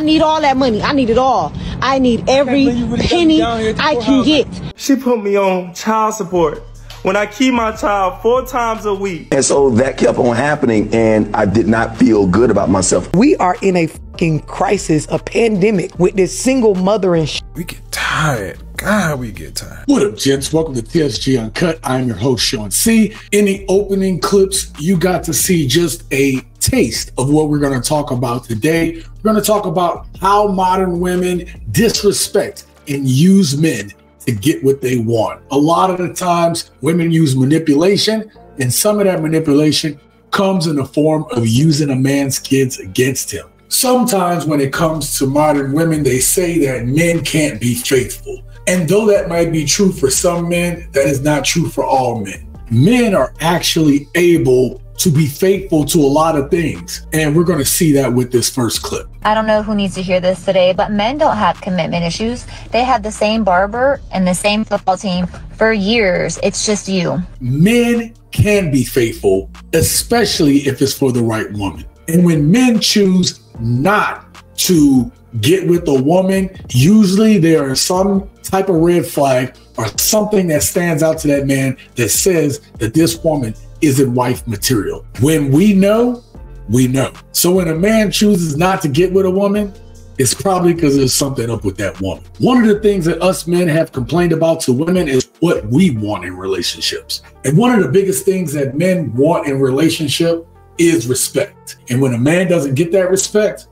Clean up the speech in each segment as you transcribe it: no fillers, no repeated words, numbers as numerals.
need all that money. I need it all. I need every penny I can get. She put me on child support when I keep my child 4 times a week. And so that kept on happening, and I did not feel good about myself. We are in a fucking crisis, a pandemic with this single mother and shit. We get tired. God, we get tired. What up, gents? Welcome to TSG Uncut. I'm your host, Sean C. In the opening clips, you got to see just a taste of what we're going to talk about today. We're going to talk about how modern women disrespect and use men to get what they want. A lot of the times, women use manipulation, and some of that manipulation comes in the form of using a man's kids against him. Sometimes when it comes to modern women, they say that men can't be faithful. And though that might be true for some men, that is not true for all men. Men are actually able to be faithful to a lot of things. And we're going to see that with this first clip. I don't know who needs to hear this today, but men don't have commitment issues. They had the same barber and the same football team for years. It's just you. Men can be faithful, especially if it's for the right woman. And when men choose not to get with a woman, usually there is some type of red flag or something that stands out to that man that says that this woman isn't wife material. When we know, we know. So when a man chooses not to get with a woman, it's probably because there's something up with that woman. One of the things that us men have complained about to women is what we want in relationships. And one of the biggest things that men want in relationship is respect. And when a man doesn't get that respect,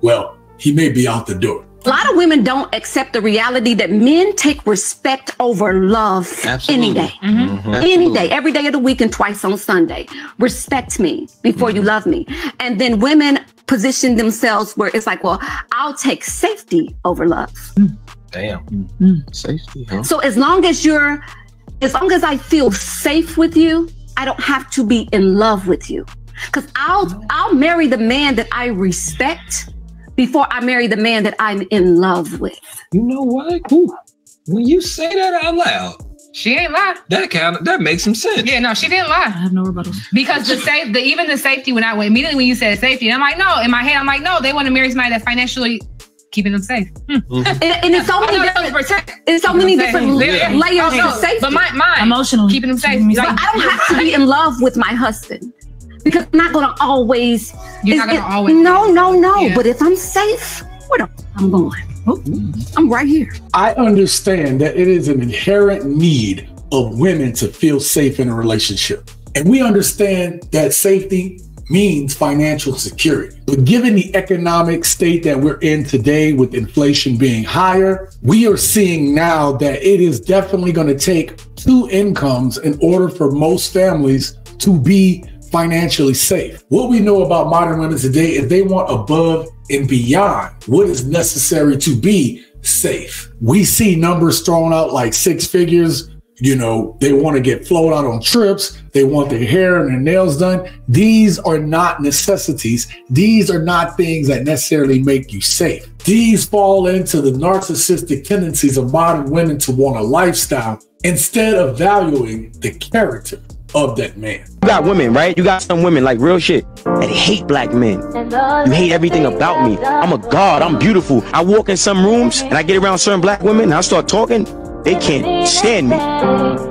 well, he may be out the door. A lot of women don't accept the reality that men take respect over love. Absolutely. Any day. Mm-hmm. Any day, every day of the week and twice on Sunday. Respect me before you love me. And then women position themselves where it's like, well, I'll take safety over love. Damn. Safety, huh? So as long as I feel safe with you, I don't have to be in love with you. Because I'll marry the man that I respect before I marry the man that I'm in love with. You know what? Ooh, when you say that out loud, she ain't lie. That makes some sense. Yeah, no, she didn't lie. I have no rebuttals. Because even the safety, immediately when you said safety, I'm like, no. In my head, I'm like, no. They want to marry somebody that's financially keeping them safe. Mm-hmm. And it's so many different layers of safety. But mine, emotionally keeping them safe. Like, I don't have to be in love with my husband. Because I'm not going to always. You're not going to always. No. Yeah. But if I'm safe, where I'm going? I'm right here. I understand that it is an inherent need of women to feel safe in a relationship. And we understand that safety means financial security. But given the economic state that we're in today with inflation being higher, we are seeing now that it is definitely going to take 2 incomes in order for most families to be financially safe. What we know about modern women today is they want above and beyond what is necessary to be safe. We see numbers thrown out like 6 figures. You know, they want to get flown out on trips. They want their hair and their nails done. These are not necessities. These are not things that necessarily make you safe. These fall into the narcissistic tendencies of modern women to want a lifestyle instead of valuing the character of that man. You got women, right? You got some women, like real shit, that hate black men. You hate everything about me. I'm a god, I'm beautiful. I walk in some rooms and I get around certain black women and I start talking, they can't stand me.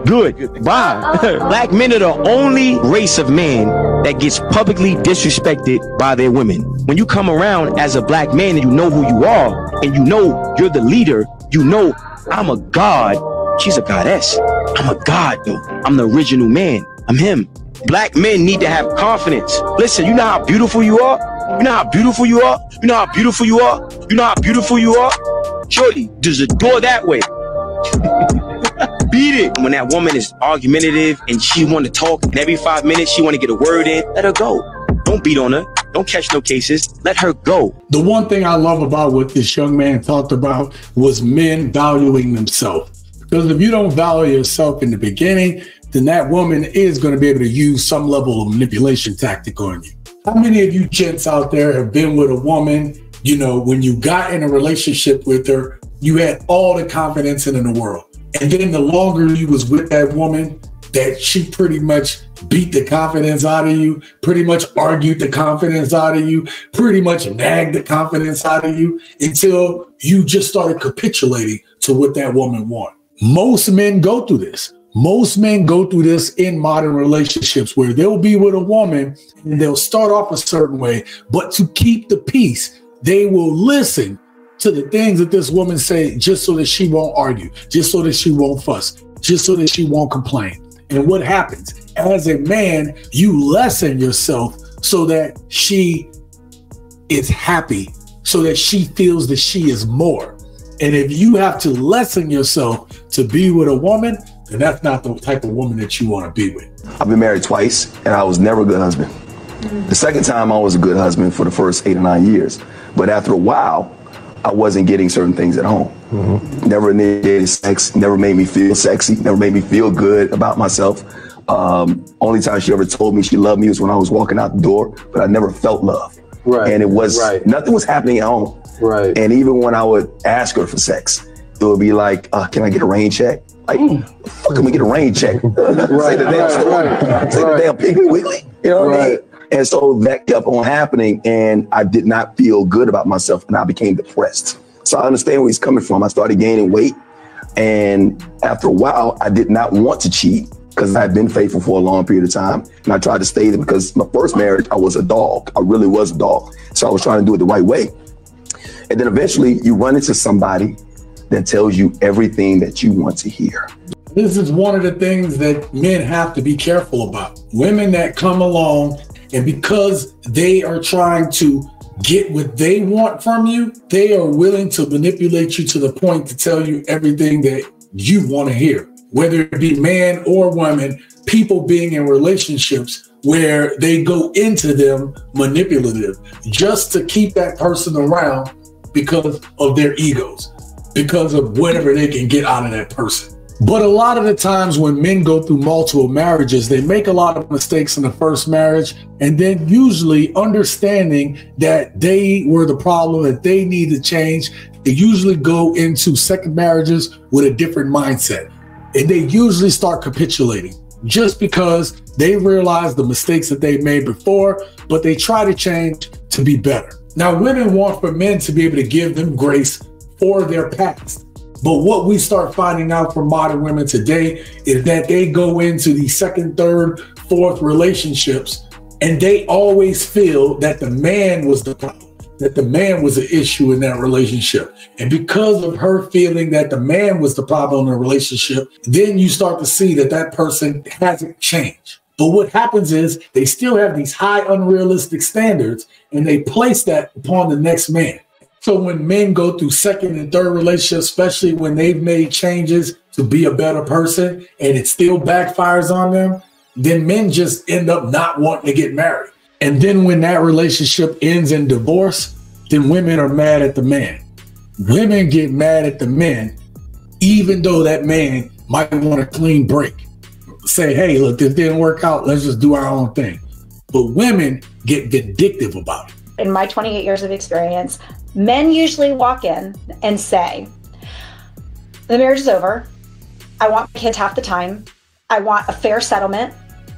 Good, bye. Black men are the only race of man that gets publicly disrespected by their women. When you come around as a black man and you know who you are and you know you're the leader, you know I'm a god. She's a goddess. I'm a god though. I'm the original man. I'm him. Black men need to have confidence. Listen, you know how beautiful you are? You know how beautiful you are? You know how beautiful you are? You know how beautiful you are? Shorty, there's a door that way. Beat it. When that woman is argumentative and she want to talk and every 5 minutes she want to get a word in, let her go. Don't beat on her. Don't catch no cases. Let her go. The one thing I love about what this young man talked about was men valuing themselves. Because if you don't value yourself in the beginning, then that woman is going to be able to use some level of manipulation tactic on you. How many of you gents out there have been with a woman, you know, when you got in a relationship with her, you had all the confidence in the world. And then the longer you was with that woman, that she pretty much beat the confidence out of you, pretty much argued the confidence out of you, pretty much nagged the confidence out of you until you just started capitulating to what that woman wanted. Most men go through this. Most men go through this in modern relationships where they'll be with a woman and they'll start off a certain way, but to keep the peace, they will listen to the things that this woman say just so that she won't argue, just so that she won't fuss, just so that she won't complain. And what happens? As a man, you lessen yourself so that she is happy, so that she feels that she is more. And if you have to lessen yourself to be with a woman, then that's not the type of woman that you want to be with. I've been married twice, and I was never a good husband. The second time, I was a good husband for the first 8 or 9 years. But after a while, I wasn't getting certain things at home. Never initiated sex, never made me feel sexy, never made me feel good about myself. Only time she ever told me she loved me was when I was walking out the door, but I never felt love. And it was, nothing was happening at home. And even when I would ask her for sex, it would be like, can I get a rain check? Like, the fuck can we get a rain check? Say the damn story. Say the damn Piggly Wiggly. You know what I mean? And so that kept on happening, and I did not feel good about myself, and I became depressed. So I understand where he's coming from. I started gaining weight, and after a while, I did not want to cheat because I had been faithful for a long period of time, and I tried to stay there because my first marriage, I was a dog. I really was a dog. So I was trying to do it the right way. And then eventually, you run into somebody that tells you everything that you want to hear. This is one of the things that men have to be careful about. Women that come along, and because they are trying to get what they want from you, they are willing to manipulate you to the point to tell you everything that you want to hear. Whether it be man or woman, people being in relationships where they go into them manipulative just to keep that person around because of their egos, because of whatever they can get out of that person. But a lot of the times when men go through multiple marriages, they make a lot of mistakes in the first marriage, and then usually understanding that they were the problem, that they need to change, they usually go into second marriages with a different mindset. And they usually start capitulating just because they realize the mistakes that they made before, but they try to change to be better. Now, women want for men to be able to give them grace for their past. But what we start finding out from modern women today is that they go into the second, third, fourth relationships, and they always feel that the man was the problem, that the man was the issue in that relationship. And because of her feeling that the man was the problem in the relationship, then you start to see that that person hasn't changed. But what happens is they still have these high unrealistic standards, and they place that upon the next man. So when men go through second and third relationships, especially when they've made changes to be a better person and it still backfires on them, then men just end up not wanting to get married. And then when that relationship ends in divorce, then women are mad at the man. Women get mad at the men, even though that man might want a clean break. Say, hey, look, this didn't work out. Let's just do our own thing. But women get vindictive about it. In my 28 years of experience, men usually walk in and say, the marriage is over. I want my kids half the time. I want a fair settlement.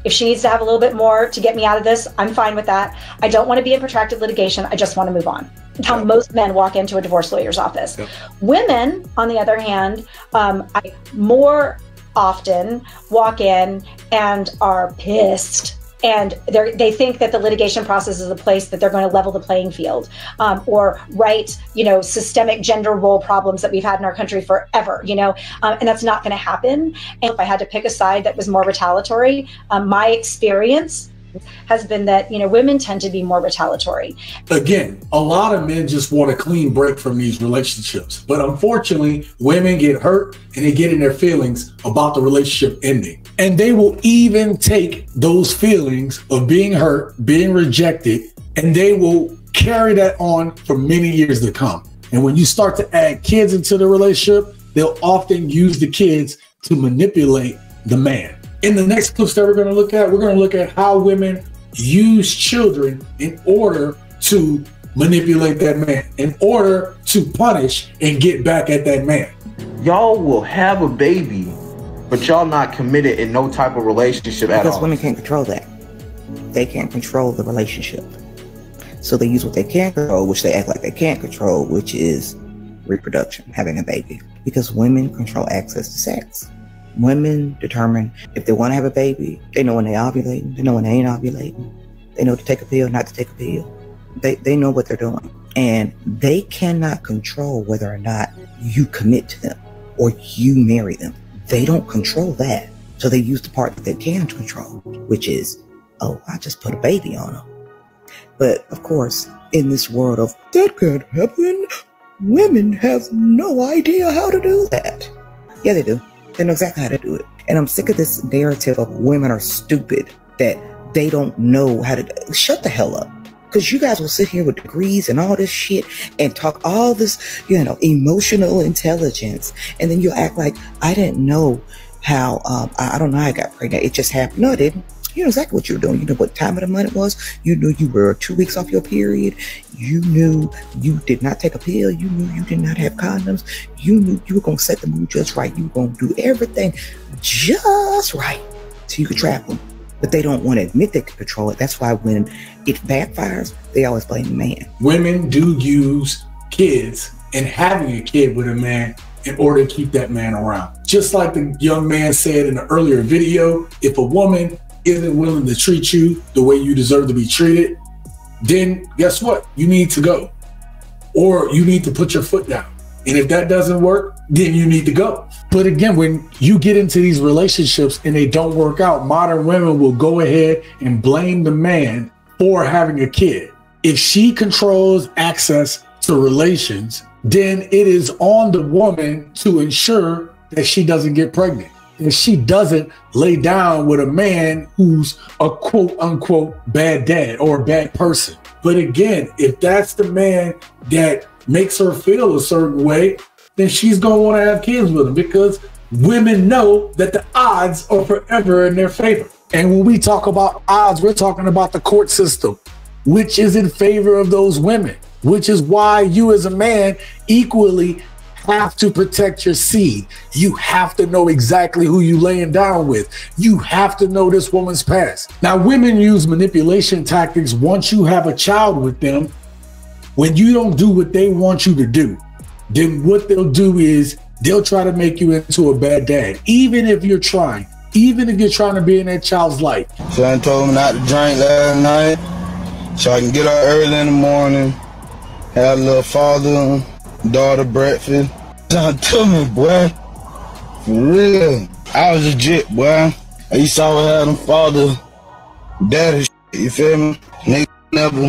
If she needs to have a little bit more to get me out of this, I'm fine with that. I don't want to be in protracted litigation. I just want to move on. How most men walk into a divorce lawyer's office. Women, on the other hand, I more often walk in and are pissed. And they think that the litigation process is a place that they're going to level the playing field or right, systemic gender role problems that we've had in our country forever, and that's not going to happen. And if I had to pick a side that was more retaliatory, my experience has been that, women tend to be more retaliatory. Again, a lot of men just want a clean break from these relationships. But unfortunately, women get hurt and they get in their feelings about the relationship ending. And they will even take those feelings of being hurt, being rejected, and they will carry that on for many years to come. And when you start to add kids into the relationship, they'll often use the kids to manipulate the man. In the next clips that we're going to look at how women use children in order to manipulate that man, in order to punish and get back at that man. Y'all will have a baby but y'all not committed in no type of relationship at all. Because women can't control that. They can't control the relationship. So they use what they can control, which they act like they can't control, which is reproduction, having a baby. Because women control access to sex. Women determine if they want to have a baby. They know when they ovulating. They know when they ain't ovulating. They know to take a pill, not to take a pill. They know what they're doing. And they cannot control whether or not you commit to them or you marry them. They don't control that. So they use the part that they can control, which is, oh, I just put a baby on them. But of course, in this world of that can't happen, women have no idea how to do that. Yeah, they do. They know exactly how to do it. And I'm sick of this narrative of women are stupid, that they don't know how to. Shut the hell up. Because you guys will sit here with degrees and all this shit and talk all this, emotional intelligence. And then you'll act like, I didn't know how, I don't know how I got pregnant. It just happened. No, it didn't. You know exactly what you were doing. You know what time of the month it was. You knew you were 2 weeks off your period. You knew you did not take a pill. You knew you did not have condoms. You knew you were going to set the mood just right. You were going to do everything just right so you could trap them. But they don't want to admit they can control it. That's why when it backfires, they always blame the man. Women do use kids and having a kid with a man in order to keep that man around. Just like the young man said in the earlier video, if a woman isn't willing to treat you the way you deserve to be treated, then guess what? You need to go. Or you need to put your foot down. And if that doesn't work, then you need to go. But again, when you get into these relationships and they don't work out, modern women will go ahead and blame the man for having a kid. If she controls access to relations, then it is on the woman to ensure that she doesn't get pregnant. And she doesn't lay down with a man who's a quote unquote bad dad or a bad person. But again, if that's the man that makes her feel a certain way, then she's going to want to have kids with him, because women know that the odds are forever in their favor. And when we talk about odds, we're talking about the court system, which is in favor of those women, which is why you as a man equally have to protect your seed. You have to know exactly who you laying down with. You have to know this woman's past. Now, women use manipulation tactics once you have a child with them. When you don't do what they want you to do, then what they'll do is they'll try to make you into a bad dad, even if you're trying to be in that child's life. Son told me not to drink last night so I can get up early in the morning, have a little father-daughter breakfast. Son told me, boy, for real, I was legit, boy. I used to always have them father-daddy shit, you feel me? Nigga never,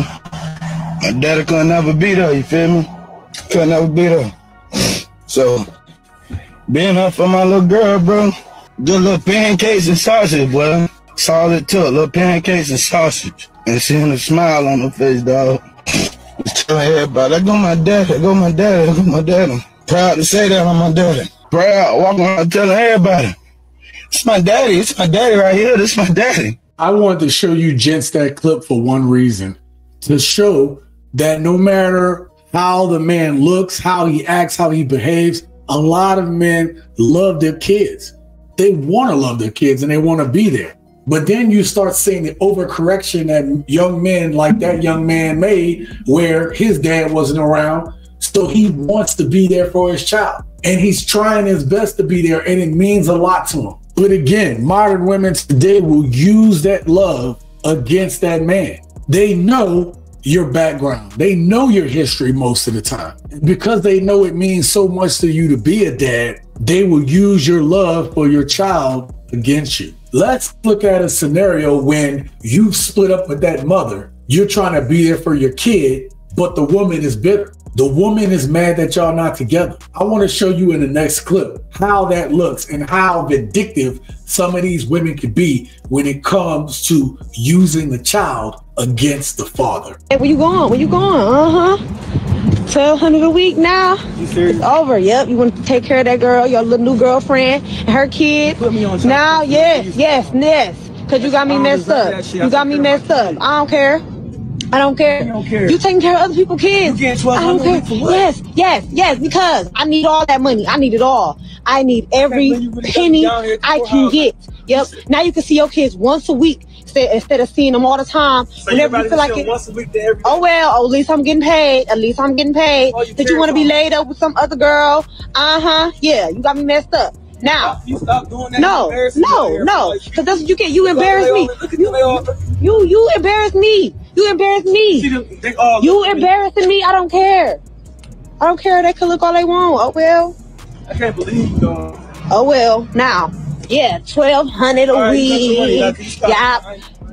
my daddy couldn't never be there, you feel me? Couldn't never be there. So, being up for my little girl, bro, just little pancakes and sausage, boy. That's all it took, little pancakes and sausage. And seeing a smile on her face, dog. Just telling everybody, I go my daddy, I go my daddy, I go my daddy. Proud to say that I'm my daddy. Proud, walking around telling everybody, it's my daddy right here, this is my daddy. I wanted to show you gents that clip for one reason, to show that no matter how the man looks, how he acts, how he behaves, a lot of men love their kids. They want to love their kids and they want to be there. But then you start seeing the overcorrection that young men like that young man made, where his dad wasn't around. So he wants to be there for his child. And he's trying his best to be there, and it means a lot to him. But again, modern women today will use that love against that man. They know your background. They know your history most of the time. Because they know it means so much to you to be a dad, they will use your love for your child against you. Let's look at a scenario when you've split up with that mother. You're trying to be there for your kid, but the woman is bitter. The woman is mad that y'all not together. I want to show you in the next clip how that looks and how vindictive some of these women could be when it comes to using the child against the father. Hey, where you going? Where you going? $1,200 a week now. It's over. Yep. You want to take care of that girl, your little new girlfriend, and her kid. Now, yes. Because you got me messed up. You got me messed up. I don't care. I don't care. You don't care. You taking care of other people's kids. You get I don't care. for what? Yes, because I need all that money. I need it all. I need every penny I can get. Yep. Now you can see your kids once a week instead of seeing them all the time. So whenever you feel like it. Once a week to every day. Oh well, at least I'm getting paid. At least I'm getting paid. Did you want to be laid up with some other girl? Yeah, you got me messed up. Now, you stop doing that. no, because that's what you get. You embarrass me. You embarrass me. You embarrass me. You embarrassing me. I don't care. I don't care. They can look all they want. Oh well. I can't believe you though. Oh well. Now, yeah, $1,200 a week. Yeah.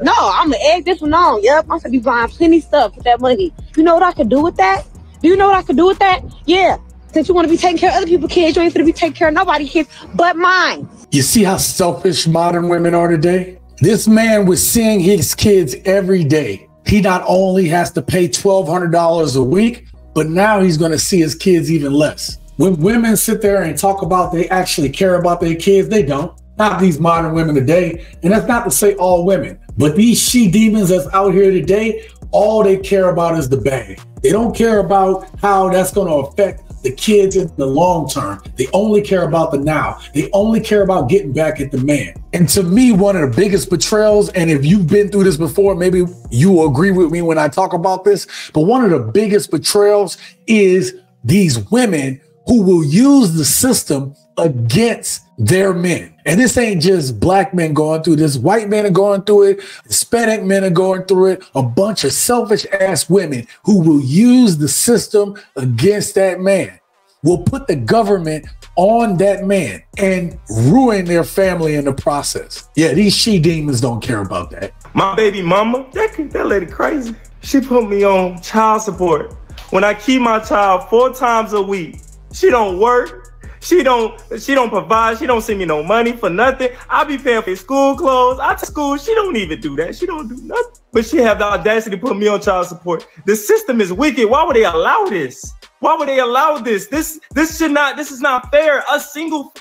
No, I'm gonna egg this one on. Yep, I'm gonna be buying plenty of stuff with that money. You know what I could do with that? Do you know what I could do with that? Yeah. Since you want to be taking care of other people's kids, you ain't gonna be taking care of nobody's kids but mine. You see how selfish modern women are today? This man was seeing his kids every day. He not only has to pay $1,200 a week, but now he's going to see his kids even less. When women sit there and talk about they actually care about their kids, they don't. Not these modern women today. And that's not to say all women, but these she demons that's out here today, all they care about is the bag. They don't care about how that's going to affect the kids in the long term. They only care about the now. They only care about getting back at the man. And to me, one of the biggest betrayals, and if you've been through this before, maybe you will agree with me when I talk about this, but one of the biggest betrayals is these women who will use the system against their men. And this ain't just black men going through this. White men are going through it. Hispanic men are going through it. A bunch of selfish ass women who will use the system against that man, will put the government on that man and ruin their family in the process. Yeah, these she demons don't care about that. My baby mama, that lady crazy. She put me on child support. When I keep my child 4 times a week, she don't work. She don't provide. She don't send me no money for nothing. I be paying for school clothes. I to school. She don't even do that. She don't do nothing. But she have the audacity to put me on child support. The system is wicked. Why would they allow this? Why would they allow this? This is not fair. Us single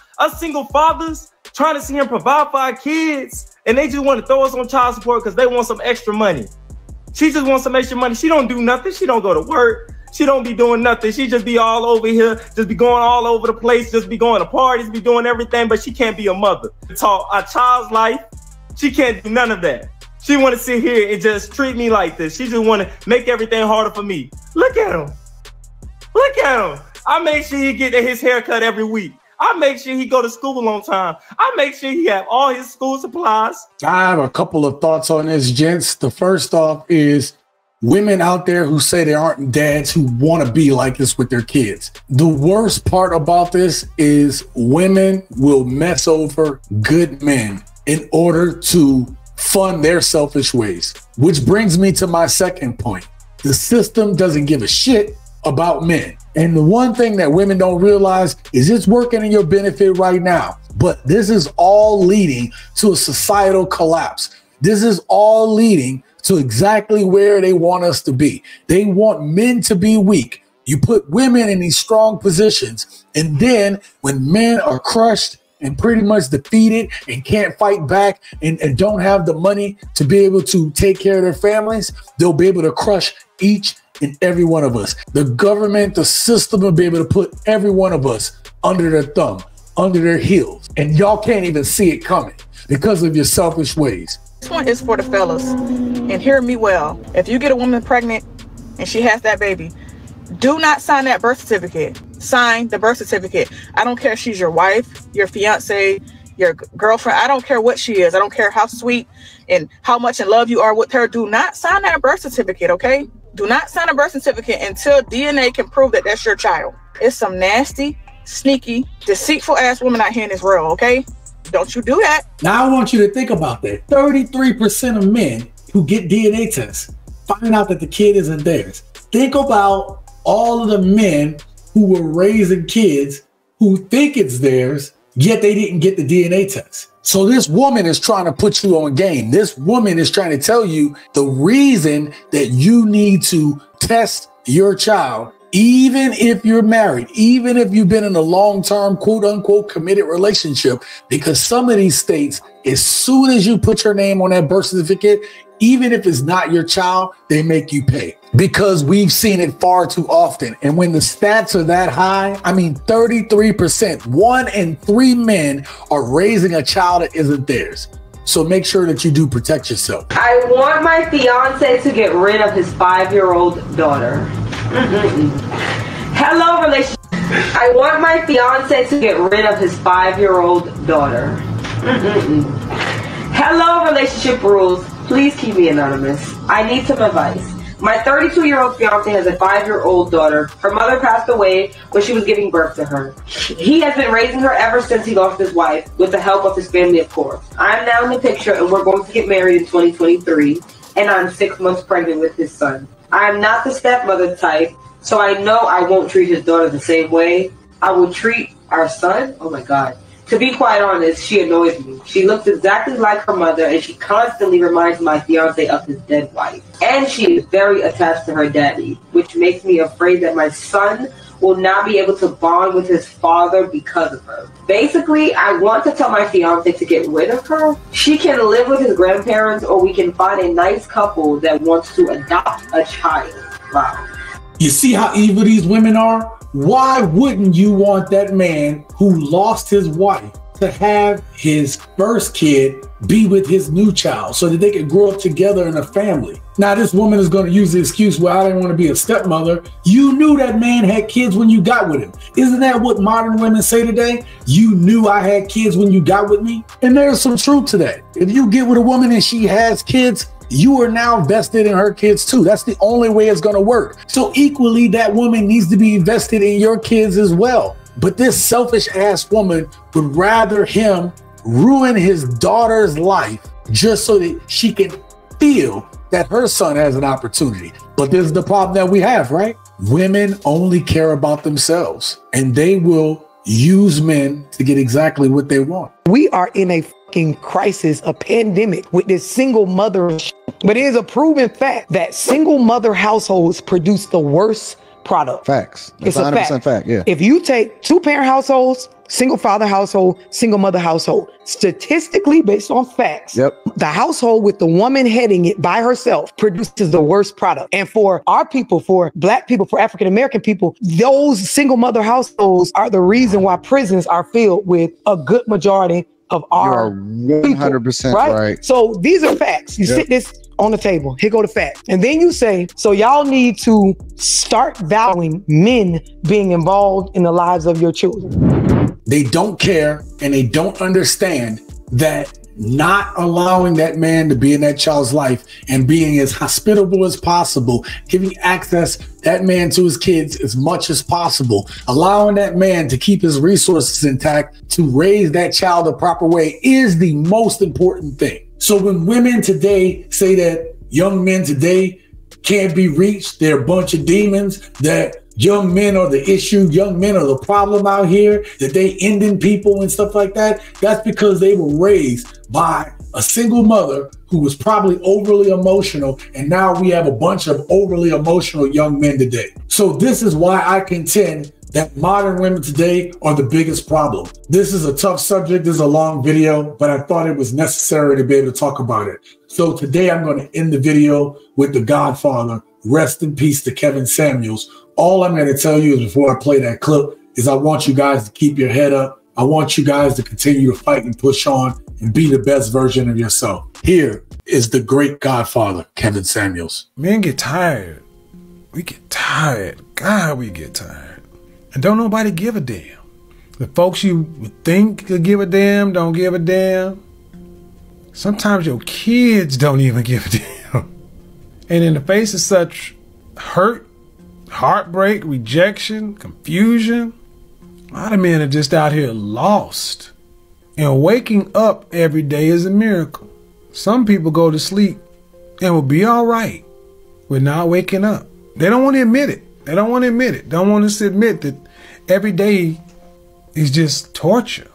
fathers trying to see him provide for our kids, and they just want to throw us on child support because they want some extra money. She just wants some extra money. She don't do nothing. She don't go to work. She don't be doing nothing. She just be all over here, just be going all over the place, just be going to parties, be doing everything, but she can't be a mother. Talk a child's life, she can't do none of that. She want to sit here and just treat me like this. She just want to make everything harder for me. Look at him. Look at him. I make sure he get his haircut every week. I make sure he go to school on time. I make sure he have all his school supplies. I have a couple of thoughts on this, gents. The first off is women out there who say they aren't dads who want to be like this with their kids. The worst part about this is women will mess over good men in order to fund their selfish ways, which brings me to my second point. The system doesn't give a shit about men. And the one thing that women don't realize is it's working in your benefit right now. But this is all leading to a societal collapse. This is all leading to exactly where they want us to be. They want men to be weak. You put women in these strong positions, and then when men are crushed and pretty much defeated and can't fight back and don't have the money to be able to take care of their families, they'll be able to crush each and every one of us. The government, the system will be able to put every one of us under their thumb, under their heels, and y'all can't even see it coming because of your selfish ways. This one is for the fellas, and hear me well. If you get a woman pregnant and she has that baby, do not sign that birth certificate. Sign the birth certificate. I don't care if she's your wife, your fiance, your girlfriend. I don't care what she is. I don't care how sweet and how much in love you are with her. Do not sign that birth certificate, okay? Do not sign a birth certificate until DNA can prove that that's your child. It's some nasty, sneaky, deceitful ass women out here in this world, okay? Don't you do that. Now I want you to think about that. 33% of men who get DNA tests find out that the kid isn't theirs. Think about all of the men who were raising kids who think it's theirs, yet they didn't get the DNA test. So this woman is trying to put you on game. This woman is trying to tell you the reason that you need to test your child even if you're married, even if you've been in a long-term, quote unquote, committed relationship, because some of these states, as soon as you put your name on that birth certificate, even if it's not your child, they make you pay, because we've seen it far too often. And when the stats are that high, I mean, 33%, 1 in 3 men are raising a child that isn't theirs. So make sure that you do protect yourself. I want my fiance to get rid of his 5-year-old daughter. Hello, relationship. I want my fiance to get rid of his 5-year-old daughter. Hello, relationship rules. Please keep me anonymous. I need some advice. My 32-year-old fiance has a 5-year-old daughter. Her mother passed away when she was giving birth to her. He has been raising her ever since he lost his wife, with the help of his family, of course. I'm now in the picture, and we're going to get married in 2023, and I'm 6 months pregnant with his son. I'm not the stepmother type, so I know I won't treat his daughter the same way I would treat our son. Oh my God. To be quite honest, she annoys me. She looks exactly like her mother, and she constantly reminds my fiance of his dead wife. And she is very attached to her daddy, which makes me afraid that my son will not be able to bond with his father because of her. Basically, I want to tell my fiance to get rid of her. She can live with his grandparents, or we can find a nice couple that wants to adopt a child. Wow. You see how evil these women are? Why wouldn't you want that man who lost his wife to have his first kid be with his new child so that they could grow up together in a family? Now, this woman is going to use the excuse, well, I didn't want to be a stepmother. You knew that man had kids when you got with him. Isn't that what modern women say today? You knew I had kids when you got with me? And there's some truth to that. If you get with a woman and she has kids, you are now vested in her kids too. That's the only way it's going to work. So equally, that woman needs to be invested in your kids as well. But this selfish ass woman would rather him ruin his daughter's life just so that she can feel that her son has an opportunity. But this is the problem that we have, right? Women only care about themselves, and they will use men to get exactly what they want. We are in a fucking crisis, a pandemic with this single mother. But it is a proven fact that single mother households produce the worst product. Facts. It's That's a 100% fact. fact. Yeah. If you take 2-parent households, single father household, single mother household, statistically based on facts, the household with the woman heading it by herself produces the worst product. And for our people, for Black people, for African American people, those single mother households are the reason why prisons are filled with a good majority of our You are 100% people, right. So these are facts. You sit this on the table. Here go the facts. And then you say, so y'all need to start valuing men being involved in the lives of your children. They don't care, and they don't understand that not allowing that man to be in that child's life and being as hospitable as possible, giving access that man to his kids as much as possible, allowing that man to keep his resources intact to raise that child the proper way is the most important thing. So when women today say that young men today can't be reached, they're a bunch of demons, that young men are the issue, young men are the problem out here, that they ending people and stuff like that, that's because they were raised by a single mother who was probably overly emotional, and now we have a bunch of overly emotional young men today. So this is why I contend that modern women today are the biggest problem. This is a tough subject, this is a long video, but I thought it was necessary to be able to talk about it. So today I'm going to end the video with the Godfather. Rest in peace to Kevin Samuels. All I'm going to tell you is, before I play that clip, is I want you guys to keep your head up. I want you guys to continue to fight and push on and be the best version of yourself. Here is the great Godfather, Kevin Samuels. Men get tired. We get tired. God, we get tired. And don't nobody give a damn. The folks you would think could give a damn don't give a damn. Sometimes your kids don't even give a damn. And in the face of such hurt, heartbreak, rejection, confusion, a lot of men are just out here lost. And waking up every day is a miracle. Some people go to sleep and will be all right with not waking up. They don't want to admit it. They don't want to admit it. Don't want to admit that every day is just torture.